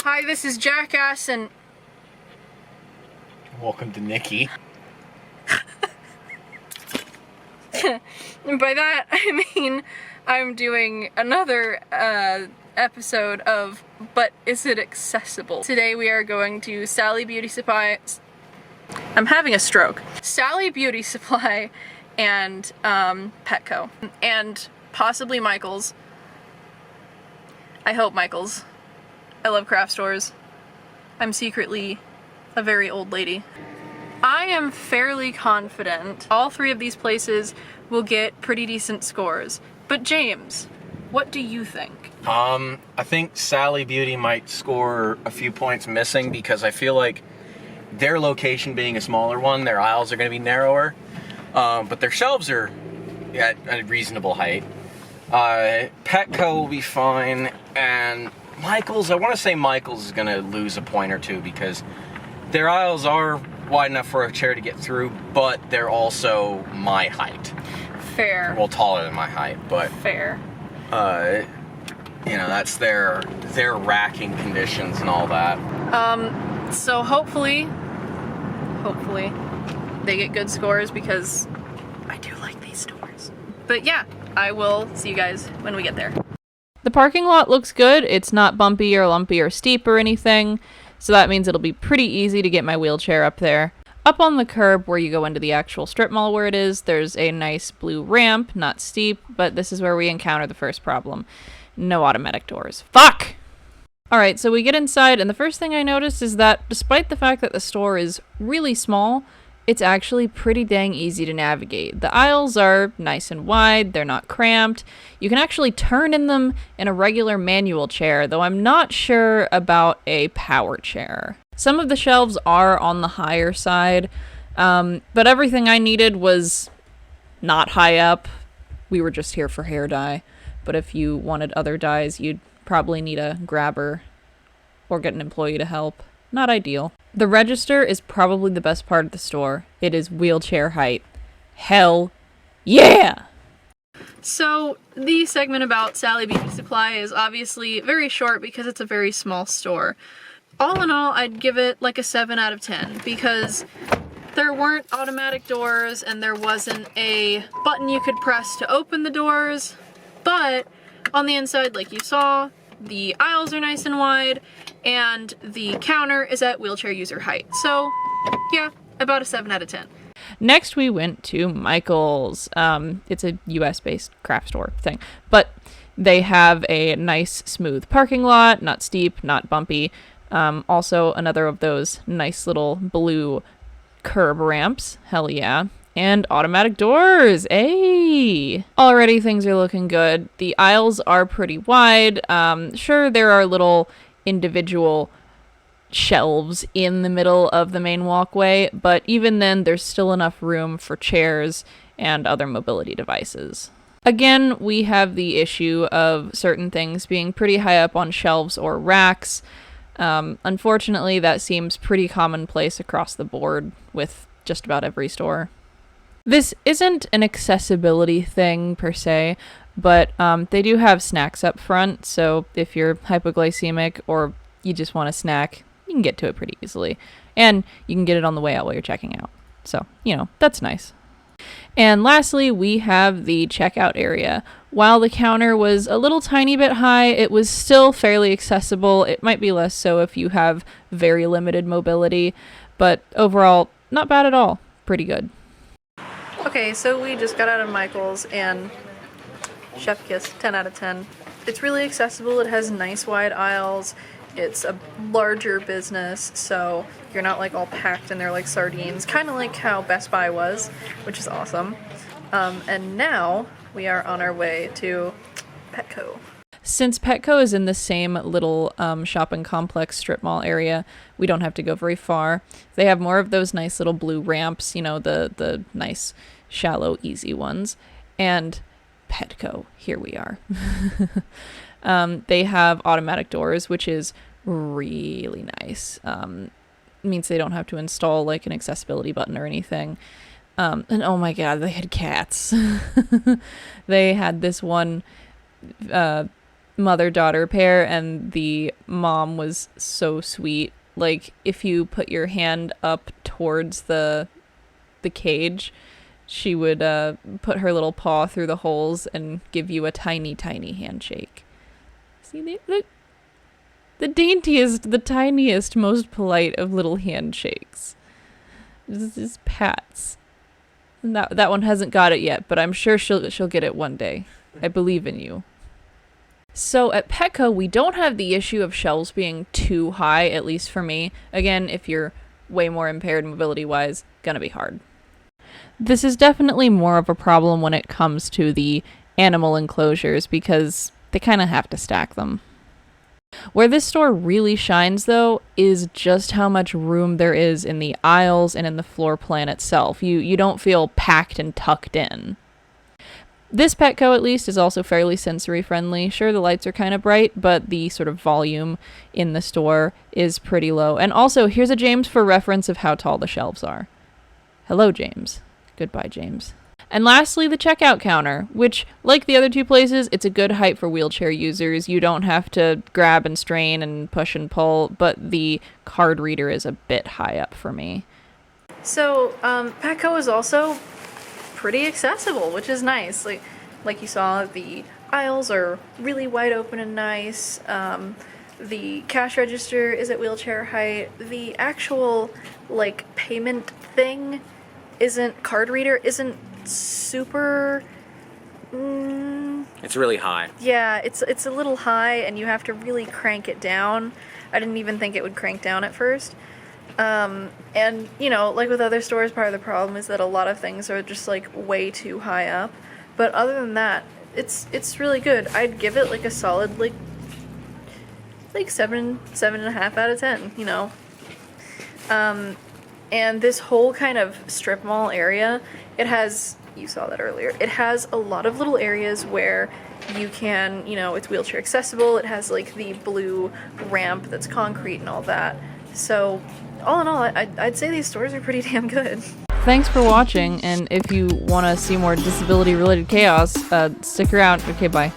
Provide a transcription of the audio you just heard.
Hi, this is Jackass, and welcome to Nikki. And by that, I mean I'm doing another episode of But Is It Accessible? Today we are going to Sally Beauty Supply. I'm having a stroke. Sally Beauty Supply and Petco. And possibly Michael's. I hope Michael's. I love craft stores. I'm secretly a very old lady. I am fairly confident all three of these places will get pretty decent scores. But James, what do you think? I think Sally Beauty might score a few points missing because I feel like their location being a smaller one, their aisles are going to be narrower, but their shelves are at a reasonable height. Petco will be fine, and Michael's, I want to say Michael's is going to lose a point or two because their aisles are wide enough for a chair to get through, but they're also my height. Fair. Well, taller than my height, but fair. You know, that's their racking conditions and all that. So hopefully they get good scores because I do like these stores. But yeah, I will see you guys when we get there. The parking lot looks good. It's not bumpy or lumpy or steep or anything, so that means it'll be pretty easy to get my wheelchair up there. Up on the curb where you go into the actual strip mall where it is, there's a nice blue ramp, not steep, but this is where we encounter the first problem. No automatic doors. Fuck! Alright, so we get inside, and the first thing I noticed is that despite the fact that the store is really small, it's actually pretty dang easy to navigate. The aisles are nice and wide, they're not cramped. You can actually turn in them in a regular manual chair, though I'm not sure about a power chair. Some of the shelves are on the higher side, but everything I needed was not high up. We were just here for hair dye, but if you wanted other dyes, you'd probably need a grabber or get an employee to help. Not ideal. The register is probably the best part of the store. It is wheelchair height. Hell yeah! So the segment about Sally Beauty Supply is obviously very short because it's a very small store. All in all, I'd give it like a 7 out of 10 because there weren't automatic doors and there wasn't a button you could press to open the doors, but on the inside, like you saw, the aisles are nice and wide, and the counter is at wheelchair user height. So, yeah, about a 7 out of 10. Next, we went to Michael's. It's a US-based craft store thing, but they have a nice, smooth parking lot, not steep, not bumpy. Also, another of those nice little blue curb ramps. Hell yeah. And automatic doors, ayy! Already things are looking good. The aisles are pretty wide. Sure, there are little individual shelves in the middle of the main walkway, but even then there's still enough room for chairs and other mobility devices. Again, we have the issue of certain things being pretty high up on shelves or racks. Unfortunately, that seems pretty commonplace across the board with just about every store. This isn't an accessibility thing per se, but they do have snacks up front, so if you're hypoglycemic or you just want a snack, you can get to it pretty easily. And you can get it on the way out while you're checking out. So, you know, that's nice. And lastly, we have the checkout area. While the counter was a little tiny bit high, it was still fairly accessible. It might be less so if you have very limited mobility, but overall, not bad at all. Pretty good. Okay, so we just got out of Michael's and chef kiss, 10 out of 10. It's really accessible, it has nice wide aisles, it's a larger business, so you're not like all packed in there like sardines, kind of like how Best Buy was, which is awesome. And now we are on our way to Petco. Since Petco is in the same little shopping complex strip mall area, we don't have to go very far. They have more of those nice little blue ramps, you know, the nice, shallow, easy ones. And Petco, here we are. They have automatic doors, which is really nice. Means they don't have to install like an accessibility button or anything. And oh my god, they had cats. They had this one mother-daughter pair, and the mom was so sweet. Like, if you put your hand up towards the cage, she would put her little paw through the holes and give you a tiny, tiny handshake. See, the daintiest, the tiniest, most polite of little handshakes. This is pats. And that one hasn't got it yet, but I'm sure she'll get it one day. I believe in you. So at Petco, we don't have the issue of shelves being too high, at least for me. Again, if you're way more impaired mobility-wise, gonna be hard. This is definitely more of a problem when it comes to the animal enclosures, because they kind of have to stack them. Where this store really shines, though, is just how much room there is in the aisles and in the floor plan itself. You don't feel packed and tucked in. This Petco, at least, is also fairly sensory friendly. Sure, the lights are kind of bright, but the sort of volume in the store is pretty low. And also, here's a James for reference of how tall the shelves are. Hello, James. Goodbye, James. And lastly, the checkout counter, which, like the other two places, it's a good height for wheelchair users. You don't have to grab and strain and push and pull, but the card reader is a bit high up for me. So, Petco is also pretty accessible, which is nice. Like you saw, the aisles are really wide open and nice. The cash register is at wheelchair height. The actual, payment thing card reader isn't super... It's really high. Yeah, it's a little high, and you have to really crank it down. I didn't even think it would crank down at first. And, like with other stores, part of the problem is that a lot of things are just, way too high up. But other than that, it's really good. I'd give it, a solid, 7.5 out of 10, And this whole kind of strip mall area, it has, you saw that earlier, it has a lot of little areas where you can, it's wheelchair accessible. It has, the blue ramp that's concrete and all that. So, all in all, I'd say these stores are pretty damn good. Thanks for watching, and if you want to see more disability-related chaos, stick around. Okay, bye.